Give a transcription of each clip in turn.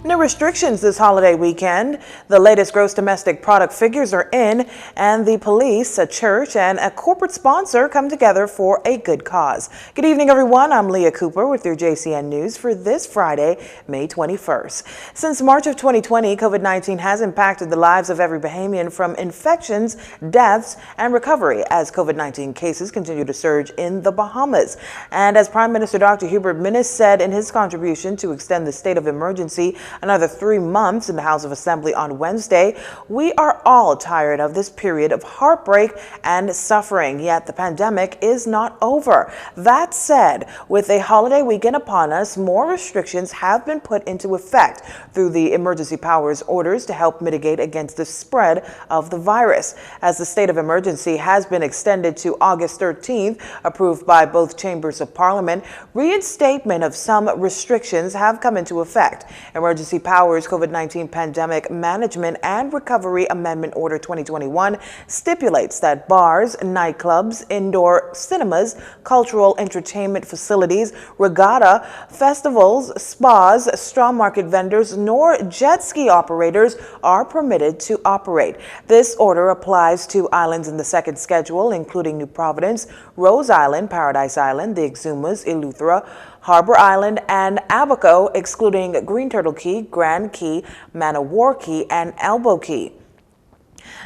New restrictions this holiday weekend. The latest gross domestic product figures are in, and the police, a church, and a corporate sponsor come together for a good cause. Good evening, everyone. I'm Leah Cooper with your JCN News for this Friday, May 21st. Since March of 2020, COVID-19 has impacted the lives of every Bahamian, from infections, deaths, and recovery as COVID-19 cases continue to surge in the Bahamas. And as Prime Minister Dr. Hubert Minnis said in his contribution to extend the state of emergency another 3 months in the House of Assembly on Wednesday, we are all tired of this period of heartbreak and suffering, yet the pandemic is not over. That said, with a holiday weekend upon us, more restrictions have been put into effect through the emergency powers orders to help mitigate against the spread of the virus. As the state of emergency has been extended to August 13th, approved by both chambers of Parliament, reinstatement of some restrictions have come into effect. Emergency Powers COVID-19 Pandemic Management and Recovery Amendment Order 2021 stipulates that bars, nightclubs, indoor cinemas, cultural entertainment facilities, regatta, festivals, spas, straw market vendors, nor jet ski operators are permitted to operate. This order applies to islands in the second schedule, including New Providence, Rose Island, Paradise Island, the Exumas, Eleuthera, Harbor Island, and Abaco, excluding Green Turtle Key, Grand Key, Manowar Key, and Elbow Key.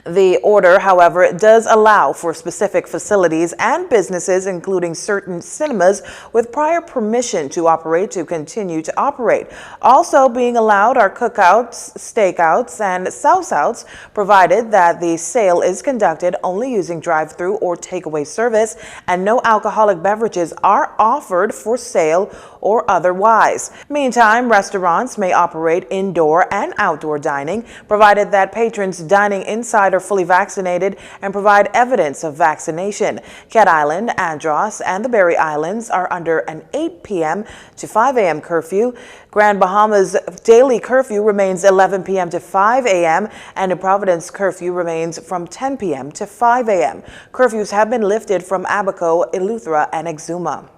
The order, however, does allow for specific facilities and businesses, including certain cinemas, with prior permission to operate to continue to operate. Also being allowed are cookouts, stakeouts, and sauce-outs, provided that the sale is conducted only using drive-through or takeaway service, and no alcoholic beverages are offered for sale or otherwise. Meantime, restaurants may operate indoor and outdoor dining, provided that patrons dining inside are fully vaccinated and provide evidence of vaccination. Cat Island, Andros, and the Berry Islands are under an 8 p.m. to 5 a.m. curfew. Grand Bahama's daily curfew remains 11 p.m. to 5 a.m. and New Providence curfew remains from 10 p.m. to 5 a.m. Curfews have been lifted from Abaco, Eleuthera, and Exuma.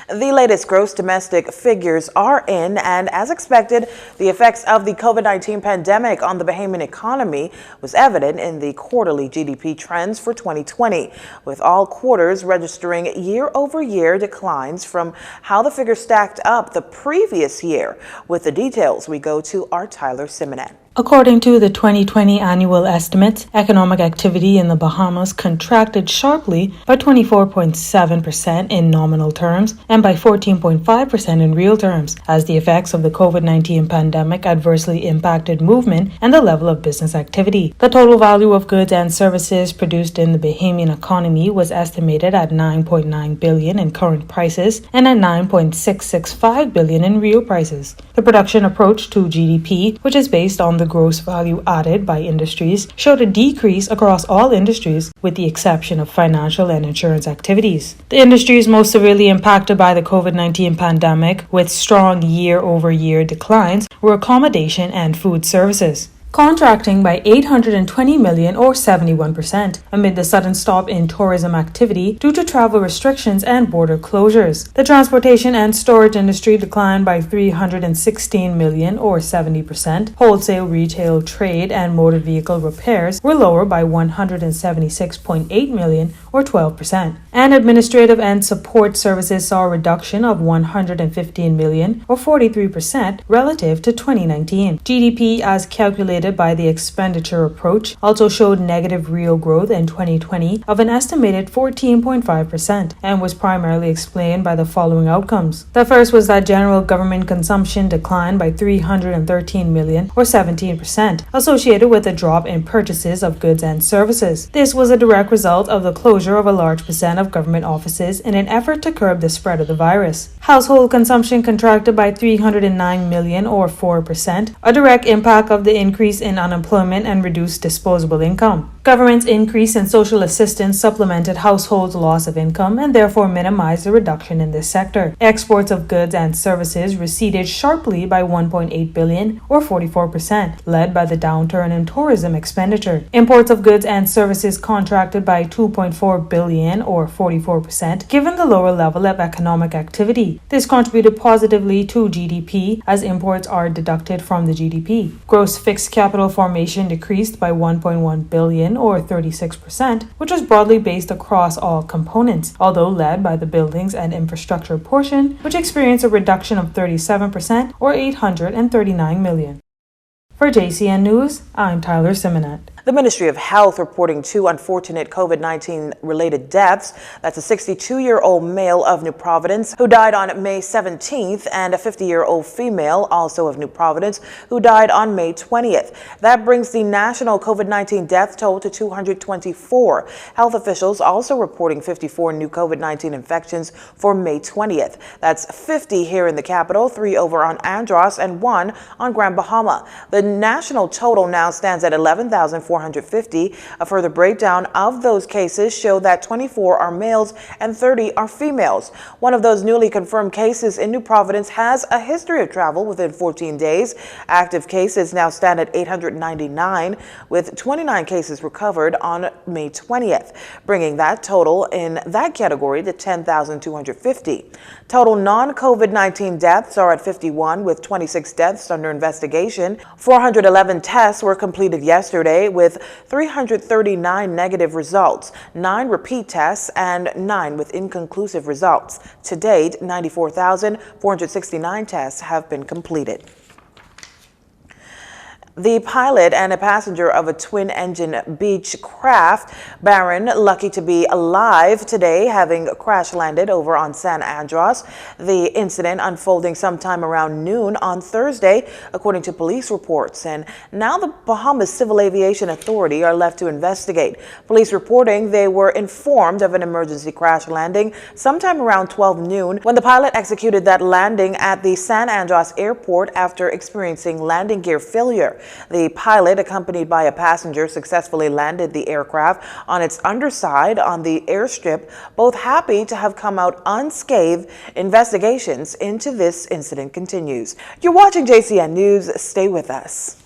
The latest gross domestic figures are in, and as expected, the effects of the COVID-19 pandemic on the Bahamian economy was evident in the quarterly GDP trends for 2020, with all quarters registering year-over-year declines from how the figures stacked up the previous year. With the details, we go to our Tyler Simonet. According to the 2020 annual estimates, economic activity in the Bahamas contracted sharply by 24.7% in nominal terms and by 14.5% in real terms, as the effects of the COVID-19 pandemic adversely impacted movement and the level of business activity. The total value of goods and services produced in the Bahamian economy was estimated at $9.9 billion in current prices and at $9.665 billion in real prices. The production approach to GDP, which is based on the gross value added by industries, showed a decrease across all industries with the exception of financial and insurance activities. The industries most severely impacted by the COVID-19 pandemic with strong year-over-year declines were accommodation and food services, contracting by $820 million or 71% amid the sudden stop in tourism activity due to travel restrictions and border closures. The transportation and storage industry declined by $316 million or 70%. Wholesale, retail, trade, and motor vehicle repairs were lower by $176.8 million or 12%. And administrative and support services saw a reduction of $115 million or 43% relative to 2019. GDP, as calculated by the expenditure approach, also showed negative real growth in 2020 of an estimated 14.5% and was primarily explained by the following outcomes. The first was that general government consumption declined by $313 million or 17%, associated with a drop in purchases of goods and services. This was a direct result of the closure of a large percent of government offices in an effort to curb the spread of the virus. Household consumption contracted by $309 million or 4%, a direct impact of the increase in unemployment and reduced disposable income. Government's increase in social assistance supplemented households' loss of income and therefore minimized the reduction in this sector. Exports of goods and services receded sharply by 1.8 billion or 44%, led by the downturn in tourism expenditure. Imports of goods and services contracted by 2.4 billion or 44%, given the lower level of economic activity. This contributed positively to GDP as imports are deducted from the GDP. Gross fixed capital formation decreased by 1.1 billion or 36%, which was broadly based across all components, although led by the buildings and infrastructure portion, which experienced a reduction of 37% or 839 million. For Jcn News, I'm Tyler Simonet. The Ministry of Health reporting 2 unfortunate COVID-19 related deaths. That's a 62-year-old male of New Providence who died on May 17th and a 50-year-old female, also of New Providence, who died on May 20th. That brings the national COVID-19 death toll to 224. Health officials also reporting 54 new COVID-19 infections for May 20th. That's 50 here in the capital, 3 over on Andros, and 1 on Grand Bahama. The national total now stands at 11,450. A further breakdown of those cases show that 24 are males and 30 are females. One of those newly confirmed cases in New Providence has a history of travel within 14 days. Active cases now stand at 899, with 29 cases recovered on May 20th, bringing that total in that category to 10,250. Total non-COVID-19 deaths are at 51, with 26 deaths under investigation. 411 tests were completed yesterday, with 339 negative results, 9 repeat tests, and 9 with inconclusive results. To date, 94,469 tests have been completed. The pilot and a passenger of a twin-engine beach craft, Barron, lucky to be alive today, having crash landed over on San Andros. The incident unfolding sometime around noon on Thursday, according to police reports. And now the Bahamas Civil Aviation Authority are left to investigate. Police reporting they were informed of an emergency crash landing sometime around 12 noon when the pilot executed that landing at the San Andros airport after experiencing landing gear failure. The pilot, accompanied by a passenger, successfully landed the aircraft on its underside on the airstrip, both happy to have come out unscathed. Investigations into this incident continues. You're watching Jcn News. Stay with us.